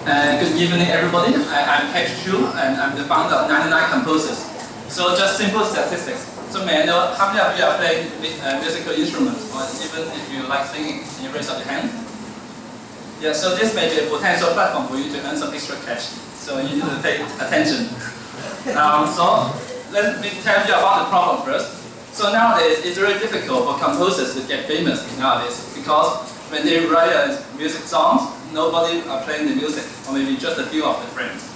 Good evening, everybody. I'm Chu, and I'm the founder of 99 Composers. So just simple statistics. So may I know how many of you are playing musical instruments, or even if you like singing, can you raise up your hand? Yeah, so this may be a potential platform for you to earn some extra cash. So you need to pay attention. So let me tell you about the problem first. So nowadays, it's very difficult for composers to get famous nowadays, because when they write music songs, nobody are playing the music, or maybe just a few of the friends.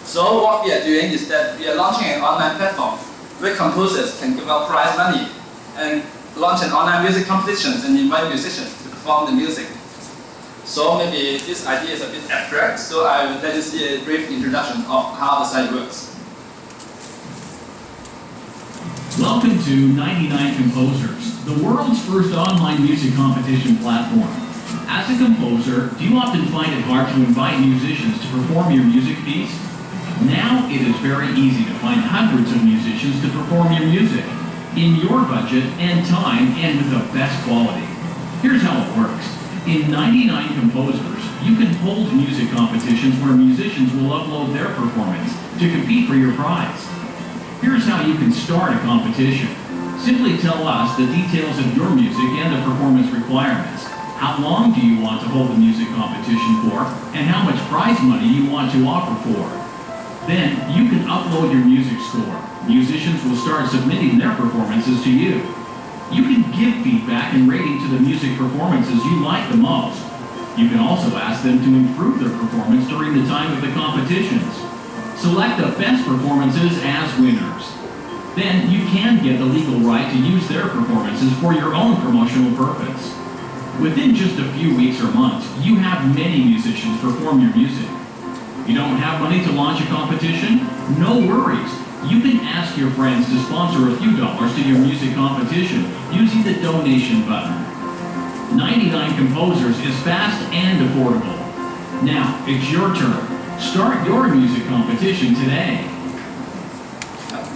So what we are doing is that we are launching an online platform where composers can give out prize money and launch an online music competitions and invite musicians to perform the music. So maybe this idea is a bit abstract, so I will let you see a brief introduction of how the site works. Welcome to 99 Composers, the world's first online music competition platform. As a composer, do you often find it hard to invite musicians to perform your music piece? Now it is very easy to find hundreds of musicians to perform your music, in your budget and time and with the best quality. Here's how it works. In 99 Composers, you can hold music competitions where musicians will upload their performance to compete for your prize. Here's how you can start a competition. Simply tell us the details of your music and the performance requirements. How long do you want to hold the music competition for, and how much prize money you want to offer for. Then, you can upload your music score. Musicians will start submitting their performances to you. You can give feedback and rating to the music performances you like the most. You can also ask them to improve their performance during the time of the competitions. Select the best performances as winners. Then, you can get the legal right to use their performances for your own promotional purpose. Within just a few weeks or months, you have many musicians perform your music. You don't have money to launch a competition? No worries. You can ask your friends to sponsor a few dollars to your music competition using the donation button. 99 Composers is fast and affordable. Now, it's your turn. Start your music competition today.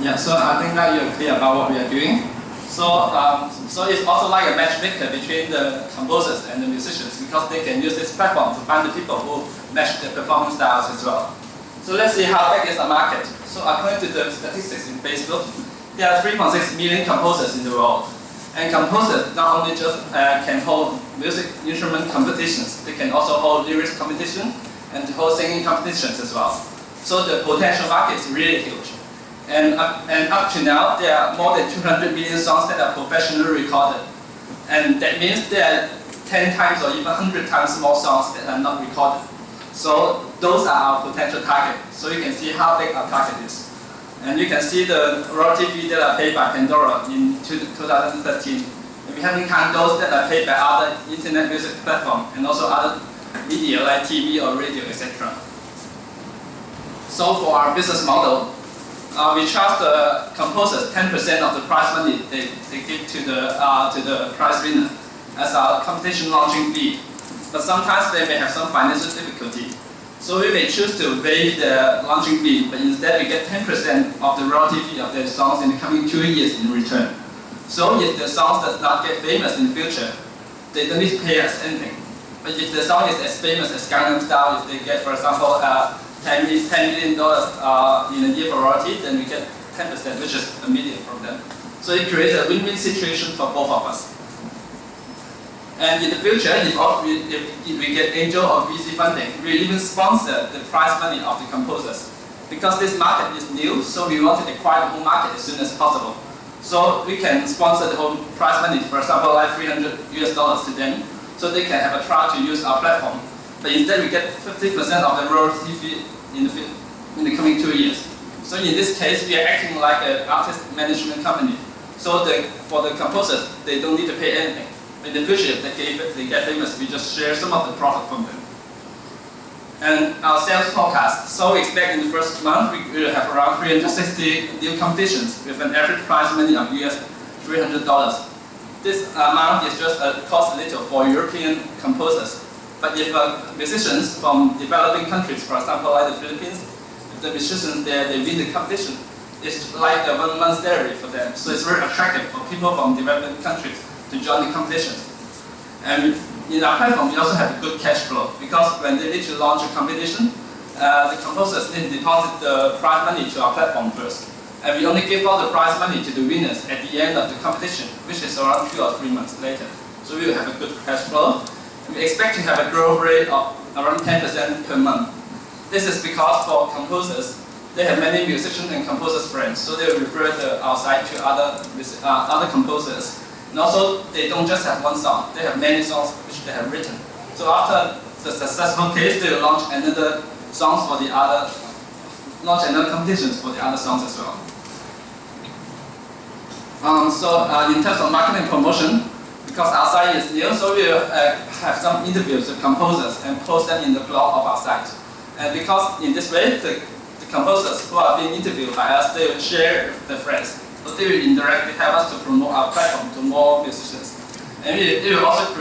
Yeah, so I think now you're clear about what we are doing. So it's also like a matchmaker between the composers and the musicians, because they can use this platform to find the people who match their performance styles as well. So let's see how big is the market. So according to the statistics in Facebook, there are 3.6 million composers in the world. And composers not only just can hold music instrument competitions, they can also hold lyrics competition and hold singing competitions as well. So the potential market is really huge. And up to now, there are more than 200 million songs that are professionally recorded. And that means there are 10 times or even 100 times more songs that are not recorded. So those are our potential target. So you can see how big our target is. And you can see the royalty fee that are paid by Pandora in 2013. And we haven't counted those that are paid by other internet music platforms and also other media like TV or radio, etc. So for our business model, we charge the composers 10% of the prize money they give to the prize winner as our competition launching fee. But sometimes they may have some financial difficulty. So we may choose to waive the launching fee, but instead we get 10% of the royalty fee of their songs in the coming 2 years in return. So if the song does not get famous in the future, they don't need to pay us anything. But if the song is as famous as Gangnam Style, if they get, for example, $10 million in a year for royalty, then we get 10%, which is $1 million from them. So it creates a win-win situation for both of us. And in the future, if we get angel or VC funding, we even sponsor the prize money of the composers. Because this market is new, so we want to acquire the whole market as soon as possible. So we can sponsor the whole prize money, for example, like $300 to them, so they can have a trial to use our platform. But instead we get 50% of the royalty fee in the coming 2 years. So in this case, we are acting like an artist management company. So for the composers, they don't need to pay anything. In the future, if they get famous, we just share some of the profit from them. And our sales forecast. So we expect in the first month, we will have around 360 new competitions with an average prize money of $300. This amount is just cost a little for European composers. But if musicians from developing countries, for example, like the Philippines, if the musicians there, they win the competition, it's like a 1 month salary for them. So it's very attractive for people from developing countries to join the competition. And in our platform, we also have a good cash flow because when they need to launch a competition, the composers need to deposit the prize money to our platform first. And we only give all the prize money to the winners at the end of the competition, which is around 2 or 3 months later. So we will have a good cash flow. And we expect to have a growth rate of around 10% per month. This is because for composers, they have many musicians and composers friends, so they will refer our site to other composers. And also, they don't just have one song, they have many songs which they have written. So after the successful case, they will launch another songs for the other, launch another competitions for the other songs as well. In terms of marketing and promotion, because our site is new, so we will have some interviews with composers and post them in the blog of our site. And because in this way, the composers who are being interviewed by us, they will share with their friends. So they will indirectly help us to promote our platform to more musicians. And it will also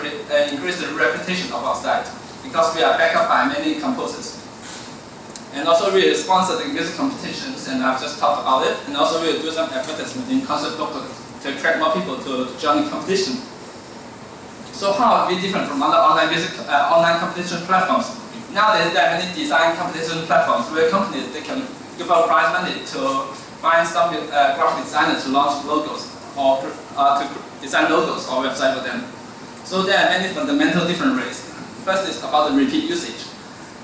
increase the reputation of our site because we are backed up by many composers. And also we will sponsor the music competitions, and I've just talked about it. And also we will do some advertisement in concert booklets to attract more people to join the competition. So how are we different from other online competition platforms? Nowadays there are many design competition platforms where companies they can give out prize money to find some graphic designers to launch logos or to design logos or website for them. So there are many fundamental different ways. First is about the repeat usage.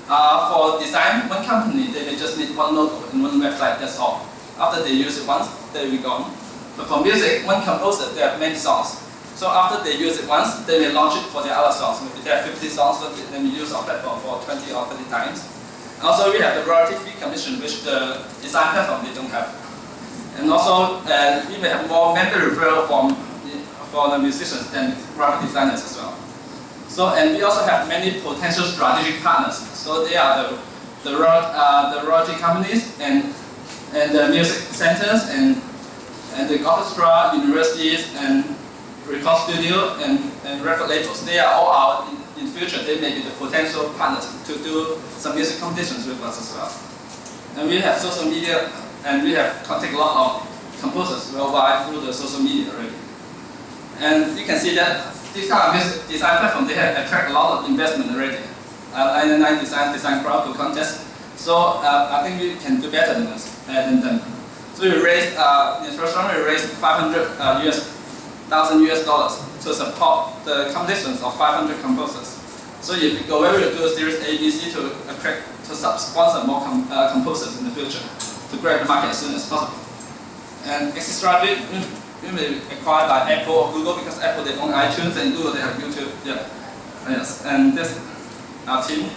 For design, one company they may just need one logo and one website, that's all. After they use it once, they will be gone. But for music, one composer they have many songs. So after they use it once, they may launch it for their other songs. Maybe they have 50 songs, so they may use our platform for 20 or 30 times. Also, we have the royalty-free commission, which the design platform they don't have. And also, we may have more member referral for the musicians than graphic designers as well. So, and we also have many potential strategic partners. So they are the royalty companies and the music centers and the orchestra, universities, and record studio and record labels. They are all our, in future, they may be the potential partners to do some music competitions with us as well. And we have social media, and we have contacted a lot of composers worldwide through the social media already. And you can see that this kind of music design platform, they have attracted a lot of investment already. 99 design crowd contest. So I think we can do better than them. So we raised, in the first round we raised $500,000 US to support the competitions of 500 composers. So if we go where we will do a series A, B, C to sponsor more composers in the future to grab the market as soon as possible. And exit strategy, we may be acquired by Apple or Google because Apple they own iTunes and Google they have YouTube. Yeah. Yes. And this our team.